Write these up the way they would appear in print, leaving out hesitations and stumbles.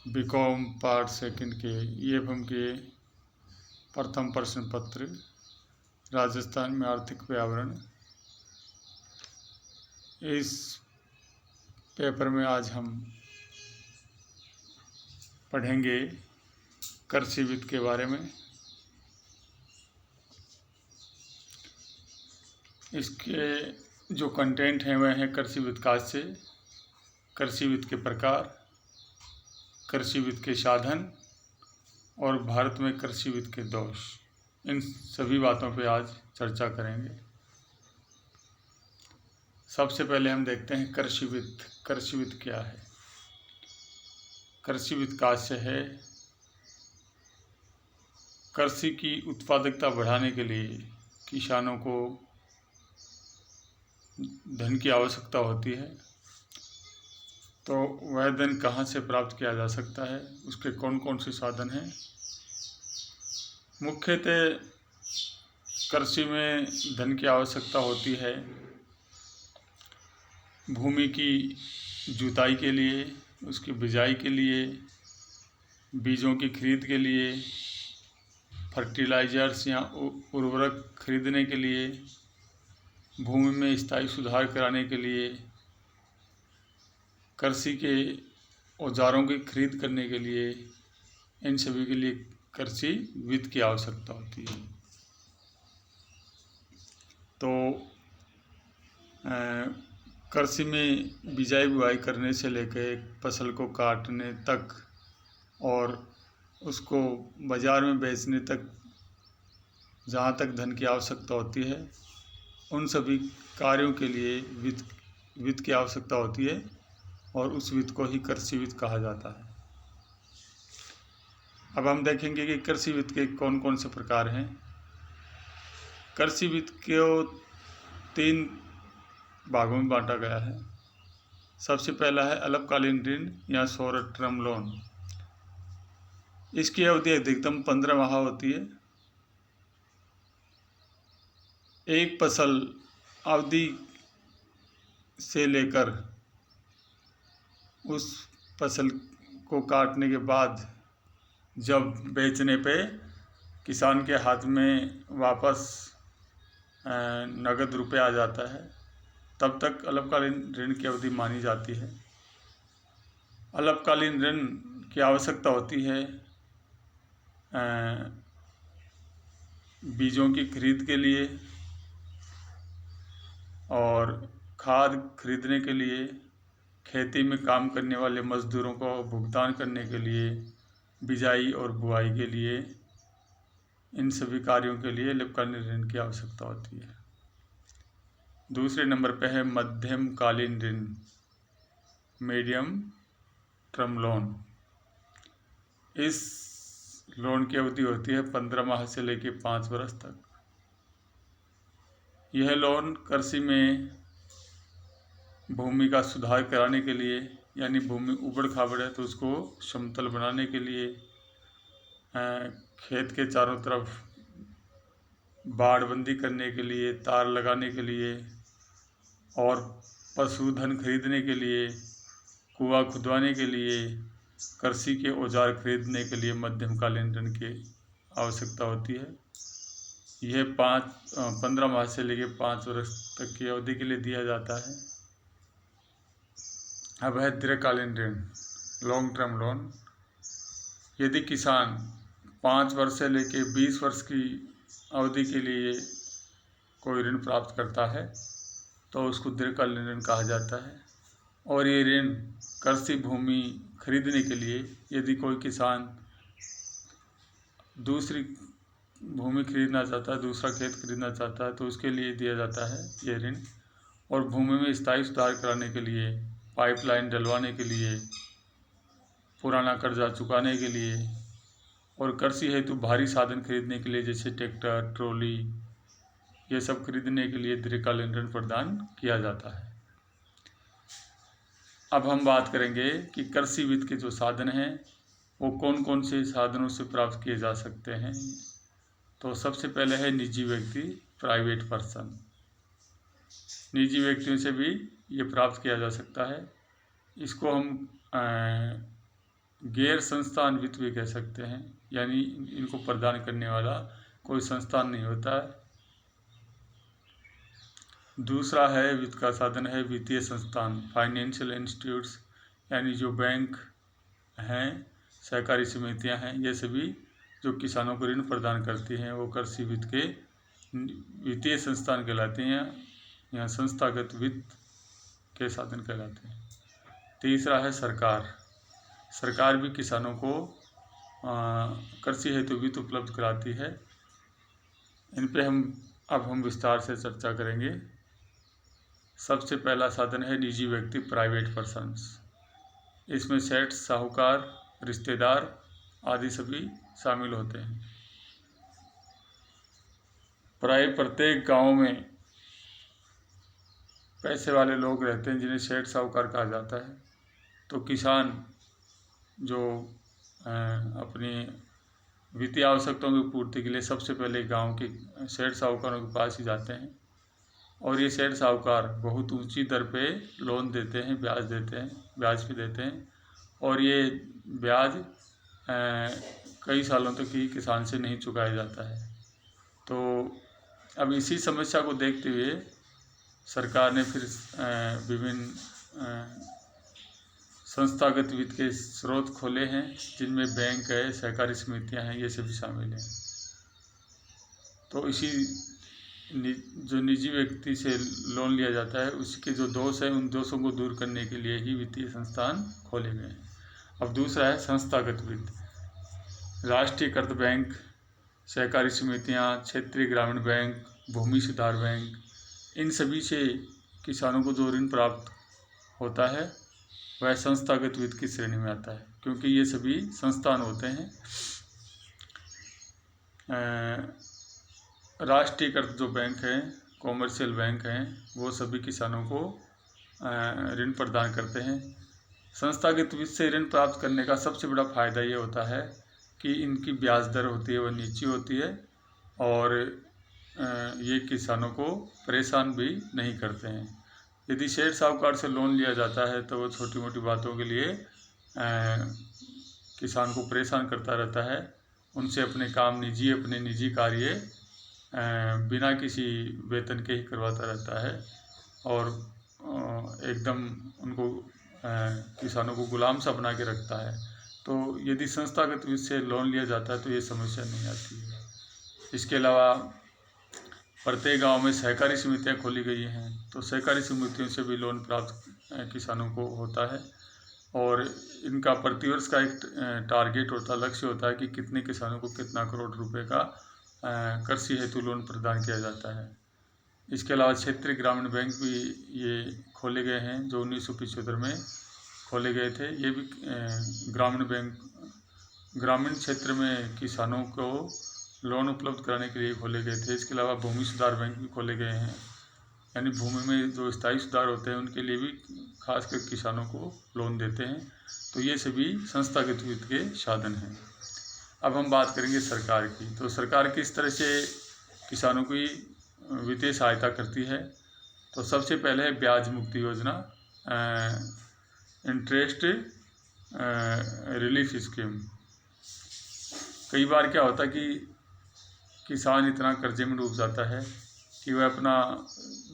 BCom part second के EFM के प्रथम प्रश्न पत्र राजस्थान में आर्थिक पर्यावरण। इस पेपर में आज हम पढ़ेंगे कृषि वित्त के बारे में। इसके जो कंटेंट हैं वह हैं कृषि वित्त से, कृषि वित्त के प्रकार, कृषि वित्त के साधन और भारत में कृषि वित्त के दोष। इन सभी बातों पे आज चर्चा करेंगे। सबसे पहले हम देखते हैं कृषि वित्त। कृषि वित्त क्या है? कृषि वित्त से है कृषि की उत्पादकता बढ़ाने के लिए किसानों को धन की आवश्यकता होती है, तो वह धन कहाँ से प्राप्त किया जा सकता है, उसके कौन कौन से साधन हैं। मुख्यतः कृषि में धन की आवश्यकता होती है भूमि की जुताई के लिए, उसकी बिजाई के लिए, बीजों की खरीद के लिए, फर्टिलाइजर्स या उर्वरक खरीदने के लिए, भूमि में स्थायी सुधार कराने के लिए, कृषि के औजारों की खरीद करने के लिए, इन सभी के लिए कृषि वित्त की आवश्यकता होती है। तो कृषि में बिजाई बुआई करने से लेकर फसल को काटने तक और उसको बाज़ार में बेचने तक जहाँ तक धन की आवश्यकता होती है, उन सभी कार्यों के लिए वित्त की आवश्यकता होती है और उस वित्त को ही कृषि वित्त कहा जाता है। अब हम देखेंगे कि कृषि वित्त के कौन कौन से प्रकार हैं। कृषि वित्त को 3 भागों में बांटा गया है। सबसे पहला है अल्पकालीन ऋण या शॉर्ट टर्म लोन। इसकी अवधि अधिकतम 15 माह होती है। एक फसल अवधि से लेकर उस फसल को काटने के बाद जब बेचने पे किसान के हाथ में वापस नगद रुपये आ जाता है, तब तक अल्पकालीन ऋण की अवधि मानी जाती है। अल्पकालीन ऋण की आवश्यकता होती है बीजों की खरीद के लिए और खाद खरीदने के लिए, खेती में काम करने वाले मजदूरों को भुगतान करने के लिए, बिजाई और बुआई के लिए, इन सभी कार्यों के लिए अल्पकालीन ऋण की आवश्यकता होती है। दूसरे नंबर पर है मध्यम कालीन ऋण, मीडियम टर्म लोन। इस लोन की अवधि होती है 15 माह से लेकर 5 वर्ष तक। यह लोन कृषि में भूमि का सुधार कराने के लिए, यानी भूमि उबड़ खाबड़ है तो उसको समतल बनाने के लिए, खेत के चारों तरफ बाड़बंदी करने के लिए, तार लगाने के लिए और पशुधन खरीदने के लिए, कुआं खुदवाने के लिए, कृषि के औजार खरीदने के लिए मध्यमकालीन ऋण की आवश्यकता होती है। यह 15 माह से लेकर 5 वर्ष तक की अवधि के लिए दिया जाता है। अब है दीर्घकालीन ऋण, लॉन्ग टर्म लोन। यदि किसान 5 वर्ष से लेकर 20 वर्ष की अवधि के लिए कोई ऋण प्राप्त करता है तो उसको दीर्घकालीन ऋण कहा जाता है। और ये ऋण कृषि भूमि खरीदने के लिए, यदि कोई किसान दूसरी भूमि खरीदना चाहता है, दूसरा खेत खरीदना चाहता है, तो उसके लिए दिया जाता है ये ऋण। और भूमि में स्थायी सुधार कराने के लिए, पाइपलाइन डलवाने के लिए, पुराना कर्जा चुकाने के लिए और कृषि हेतु भारी साधन खरीदने के लिए, जैसे ट्रैक्टर, ट्रॉली, ये सब खरीदने के लिए दीर्घकालीन ऋण प्रदान किया जाता है। अब हम बात करेंगे कि कृषि वित्त के जो साधन हैं वो कौन कौन से साधनों से प्राप्त किए जा सकते हैं। तो सबसे पहले है निजी व्यक्ति, प्राइवेट पर्सन। निजी व्यक्तियों से भी ये प्राप्त किया जा सकता है। इसको हम गैर संस्थान वित्त भी कह सकते हैं, यानी इनको प्रदान करने वाला कोई संस्थान नहीं होता है। दूसरा है वित्त का साधन है वित्तीय संस्थान, फाइनेंशियल इंस्टीट्यूट्स, यानी जो बैंक हैं, सहकारी समितियां हैं, ये सभी जो किसानों को ऋण प्रदान करती हैं वो कृषि वित्त के वित्तीय संस्थान कहलाते हैं, यहाँ संस्थागत वित्त के साधन कहलाते हैं। तीसरा है सरकार। सरकार भी किसानों को कृषि हेतु वित्त उपलब्ध कराती है। इन पे हम विस्तार से चर्चा करेंगे। सबसे पहला साधन है निजी व्यक्ति, प्राइवेट पर्सन्स। इसमें सेठ, साहूकार, रिश्तेदार आदि सभी शामिल होते हैं। प्राय प्रत्येक गांव में पैसे वाले लोग रहते हैं जिन्हें सेठ साहूकार कहा जाता है। तो किसान जो अपनी वित्तीय आवश्यकताओं की पूर्ति के लिए सबसे पहले गांव के सेठ साहूकारों के पास ही जाते हैं, और ये सेठ साहूकार बहुत ऊंची दर पे लोन देते हैं, ब्याज देते हैं, ब्याज भी देते हैं, और ये ब्याज कई सालों तक ही किसान से नहीं चुकाया जाता है। तो अब इसी समस्या को देखते हुए सरकार ने फिर विभिन्न संस्थागत वित्त के स्रोत खोले हैं, जिनमें बैंक है, सहकारी समितियां हैं, ये सभी शामिल हैं। तो इसी जो निजी व्यक्ति से लोन लिया जाता है उसके जो दोष है, उन दोषों को दूर करने के लिए ही वित्तीय संस्थान खोले गए हैं। अब दूसरा है संस्थागत वित्त। राष्ट्रीयकृत बैंक, सहकारी समितियां, क्षेत्रीय ग्रामीण बैंक, भूमि सुधार बैंक, इन सभी से किसानों को जो ऋण प्राप्त होता है वह संस्थागत वित्त की श्रेणी में आता है, क्योंकि ये सभी संस्थान होते हैं। राष्ट्रीयकृत जो बैंक हैं, कॉमर्शियल बैंक हैं, वो सभी किसानों को ऋण प्रदान करते हैं। संस्थागत वित्त से ऋण प्राप्त करने का सबसे बड़ा फायदा ये होता है कि इनकी ब्याज दर होती है वह नीची होती है, और ये किसानों को परेशान भी नहीं करते हैं। यदि सेठ साहूकार से लोन लिया जाता है तो वो छोटी मोटी बातों के लिए किसान को परेशान करता रहता है, उनसे अपने निजी कार्य बिना किसी वेतन के ही करवाता रहता है, और एकदम उनको किसानों को गुलाम सा बना के रखता है। तो यदि संस्थागत वित्त से लोन लिया जाता है तो ये समस्या नहीं आती है। इसके अलावा प्रत्येक गांव में सहकारी समितियां खोली गई हैं, तो सहकारी समितियों से भी लोन प्राप्त किसानों को होता है, और इनका प्रतिवर्ष का एक टारगेट होता है, लक्ष्य होता है कि कितने किसानों को कितना करोड़ रुपए का कृषि हेतु लोन प्रदान किया जाता है। इसके अलावा क्षेत्रीय ग्रामीण बैंक भी ये खोले गए हैं, जो 1975 में खोले गए थे। ये भी ग्रामीण बैंक ग्रामीण क्षेत्र में किसानों को लोन उपलब्ध कराने के लिए खोले गए थे। इसके अलावा भूमि सुधार बैंक भी खोले गए हैं, यानी भूमि में जो स्थायी सुधार होते हैं उनके लिए भी खासकर किसानों को लोन देते हैं। तो ये सभी संस्थागत वित्त के साधन हैं। अब हम बात करेंगे सरकार की। तो सरकार किस तरह से किसानों की वित्तीय सहायता करती है। तो सबसे पहले है ब्याज मुक्ति योजना, इंटरेस्ट रिलीफ स्कीम। कई बार क्या होता है कि किसान इतना कर्जे में डूब जाता है कि वह अपना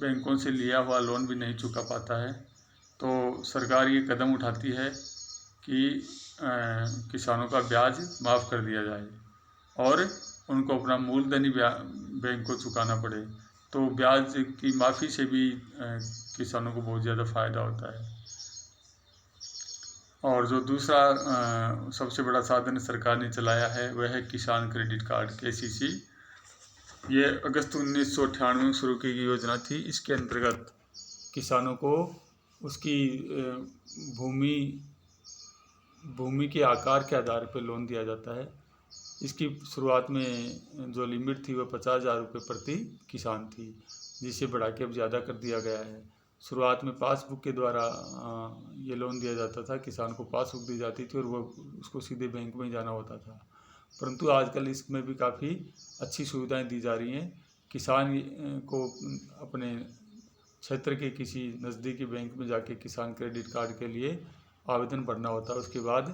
बैंकों से लिया हुआ लोन भी नहीं चुका पाता है। तो सरकार ये कदम उठाती है कि किसानों का ब्याज माफ़ कर दिया जाए और उनको अपना मूलधन ही बैंक को चुकाना पड़े। तो ब्याज की माफ़ी से भी किसानों को बहुत ज़्यादा फ़ायदा होता है। और जो दूसरा सबसे बड़ा साधन सरकार ने चलाया है वह है किसान क्रेडिट कार्ड, KCC। ये अगस्त 1998 में शुरू की गई योजना थी। इसके अंतर्गत किसानों को उसकी भूमि के आकार के आधार पर लोन दिया जाता है। इसकी शुरुआत में जो लिमिट थी वह 50,000 रुपये प्रति किसान थी, जिसे बढ़ा के अब ज़्यादा कर दिया गया है। शुरुआत में पासबुक के द्वारा ये लोन दिया जाता था, किसान को पासबुक दी जाती थी और वो उसको सीधे बैंक में जाना होता था। परंतु आजकल इसमें भी काफ़ी अच्छी सुविधाएं दी जा रही हैं। किसान को अपने क्षेत्र के किसी नज़दीकी बैंक में जाके किसान क्रेडिट कार्ड के लिए आवेदन भरना होता है। उसके बाद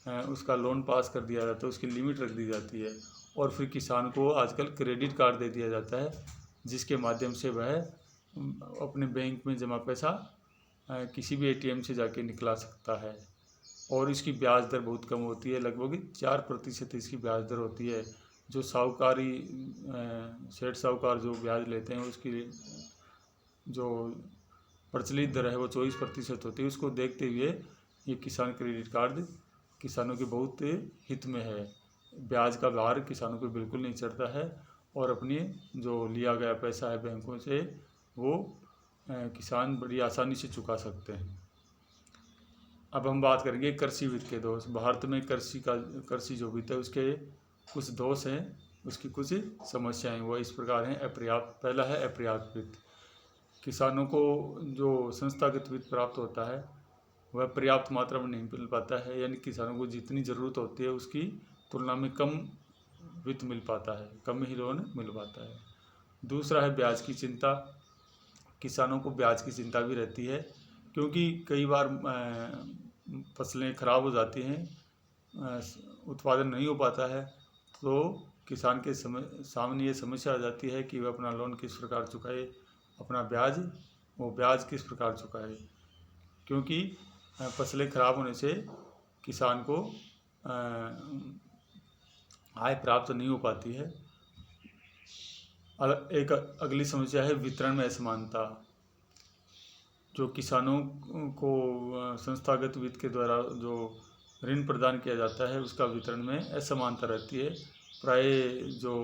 उसका लोन पास कर दिया जाता है, उसकी लिमिट रख दी जाती है। और फिर किसान को आजकल क्रेडिट कार्ड दे दिया जाता है, जिसके माध्यम से वह अपने बैंक में जमा पैसा किसी भी ATM से जाके निकला सकता है। और इसकी ब्याज दर बहुत कम होती है, लगभग 4% इसकी ब्याज दर होती है। जो साहूकारी सेठ साहूकार जो ब्याज लेते हैं, उसकी जो प्रचलित दर है वो 24% होती है। उसको देखते हुए ये किसान क्रेडिट कार्ड किसानों के बहुत हित में है। ब्याज का भार किसानों को बिल्कुल नहीं चढ़ता है, और अपनी जो लिया गया पैसा है बैंकों से वो किसान बड़ी आसानी से चुका सकते हैं। अब हम बात करेंगे कृषि वित्त के दोष। भारत में कृषि जो वित्त है उसके कुछ दोष हैं, उसकी कुछ समस्याएं वो इस प्रकार हैं। पहला है अपर्याप्त वित्त। किसानों को जो संस्थागत वित्त प्राप्त होता है वह पर्याप्त मात्रा में नहीं मिल पाता है, यानी किसानों को जितनी ज़रूरत होती है उसकी तुलना में कम वित्त मिल पाता है, कम ही लोन मिल पाता है। दूसरा है ब्याज की चिंता। किसानों को ब्याज की चिंता भी रहती है, क्योंकि कई बार फसलें खराब हो जाती हैं, उत्पादन नहीं हो पाता है, तो किसान के सामने ये समस्या आ जाती है कि वह अपना लोन किस प्रकार चुकाए, अपना ब्याज किस प्रकार चुकाए, क्योंकि फसलें खराब होने से किसान को आय प्राप्त नहीं हो पाती है। एक अगली समस्या है वितरण में असमानता। जो किसानों को संस्थागत वित्त के द्वारा जो ऋण प्रदान किया जाता है उसका वितरण में असमानता रहती है। प्राय जो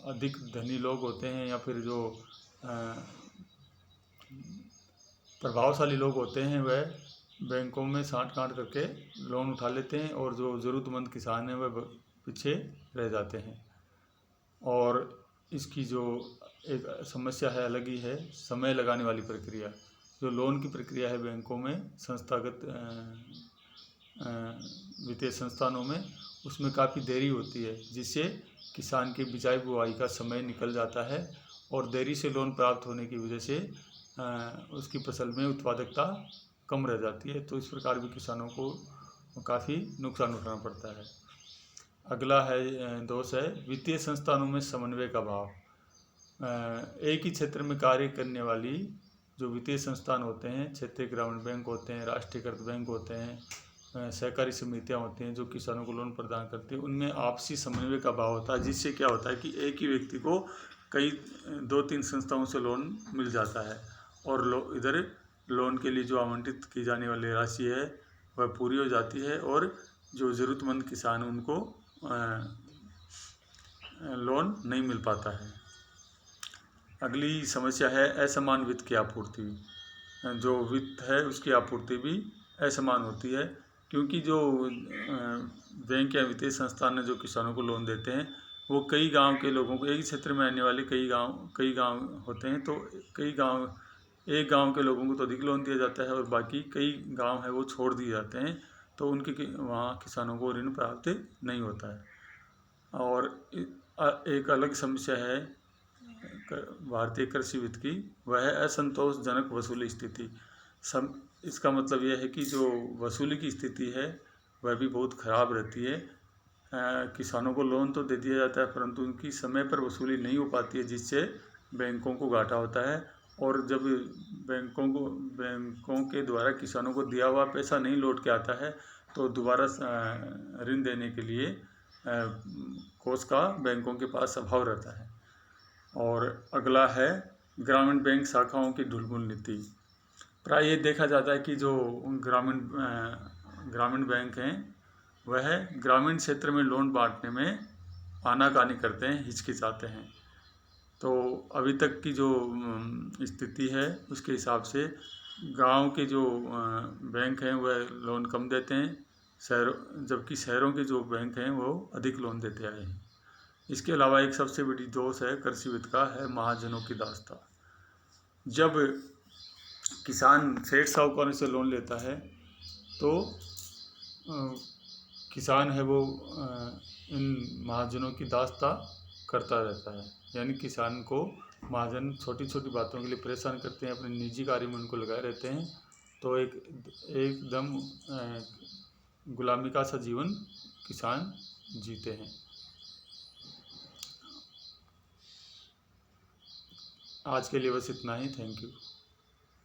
अधिक धनी लोग होते हैं या फिर जो प्रभावशाली लोग होते हैं वह बैंकों में साठ गांठ करके लोन उठा लेते हैं, और जो ज़रूरतमंद किसान हैं वह पीछे रह जाते हैं। और इसकी जो एक समस्या है अलग ही है, समय लगाने वाली प्रक्रिया। जो लोन की प्रक्रिया है बैंकों में, संस्थागत वित्तीय संस्थानों में, उसमें काफ़ी देरी होती है, जिससे किसान की बिजाई बुआई का समय निकल जाता है, और देरी से लोन प्राप्त होने की वजह से उसकी फसल में उत्पादकता कम रह जाती है। तो इस प्रकार भी किसानों को काफ़ी नुकसान उठाना पड़ता है। अगला है दोष है वित्तीय संस्थानों में समन्वय का अभाव। एक ही क्षेत्र में कार्य करने वाली जो वित्तीय संस्थान होते हैं, क्षेत्रीय ग्रामीण बैंक होते हैं, राष्ट्रीयकृत बैंक होते हैं, सहकारी समितियां होती हैं जो किसानों को लोन प्रदान करती हैं, उनमें आपसी समन्वय का अभाव होता है, जिससे क्या होता है कि एक ही व्यक्ति को कई 2-3 संस्थाओं से लोन मिल जाता है, और इधर लोन के लिए जो आवंटित की जाने वाली राशि है वह पूरी हो जाती है, और जो ज़रूरतमंद किसान उनको लोन नहीं मिल पाता है। अगली समस्या है असमान वित्त की आपूर्ति। जो वित्त है उसकी आपूर्ति भी असमान होती है, क्योंकि जो बैंक या वित्तीय संस्थान है जो किसानों को लोन देते हैं वो कई गांव के लोगों को, एक ही क्षेत्र में रहने वाले कई गांव होते हैं, तो एक गांव के लोगों को तो अधिक लोन दिया जाता है और बाकी कई गांव है वो छोड़ दिए जाते हैं, तो उनके वहाँ किसानों को ऋण प्राप्त नहीं होता है। और एक अलग समस्या है भारतीय कृषि वित्त की, वह है असंतोषजनक वसूली स्थिति। इसका मतलब यह है कि जो वसूली की स्थिति है वह भी बहुत ख़राब रहती है। किसानों को लोन तो दे दिया जाता है परंतु उनकी समय पर वसूली नहीं हो पाती है, जिससे बैंकों को घाटा होता है। और जब बैंकों के द्वारा किसानों को दिया हुआ पैसा नहीं लौट के आता है तो दोबारा ऋण देने के लिए कोष का बैंकों के पास अभाव रहता है। और अगला है ग्रामीण बैंक शाखाओं की ढुलमुल नीति। प्राय ये देखा जाता है कि जो ग्रामीण बैंक हैं वह ग्रामीण क्षेत्र में लोन बांटने में आनाकानी करते हैं, हिचकिचाते हैं। तो अभी तक की जो स्थिति है उसके हिसाब से गांव के जो बैंक हैं वह लोन कम देते हैं, जबकि शहरों के जो बैंक हैं वो अधिक लोन देते आए हैं। इसके अलावा एक सबसे बड़ी दोष है कृषि वित्त का है महाजनों की दास्ता। जब किसान सेठ साहूकारों से लोन लेता है तो किसान है वो इन महाजनों की दास्ता करता रहता है, यानी किसान को महाजन छोटी छोटी बातों के लिए परेशान करते हैं, अपने निजी कार्य में उनको लगाए रहते हैं। तो एकदम गुलामी का सा जीवन किसान जीते हैं। आज के लिए बस इतना ही। Thank you.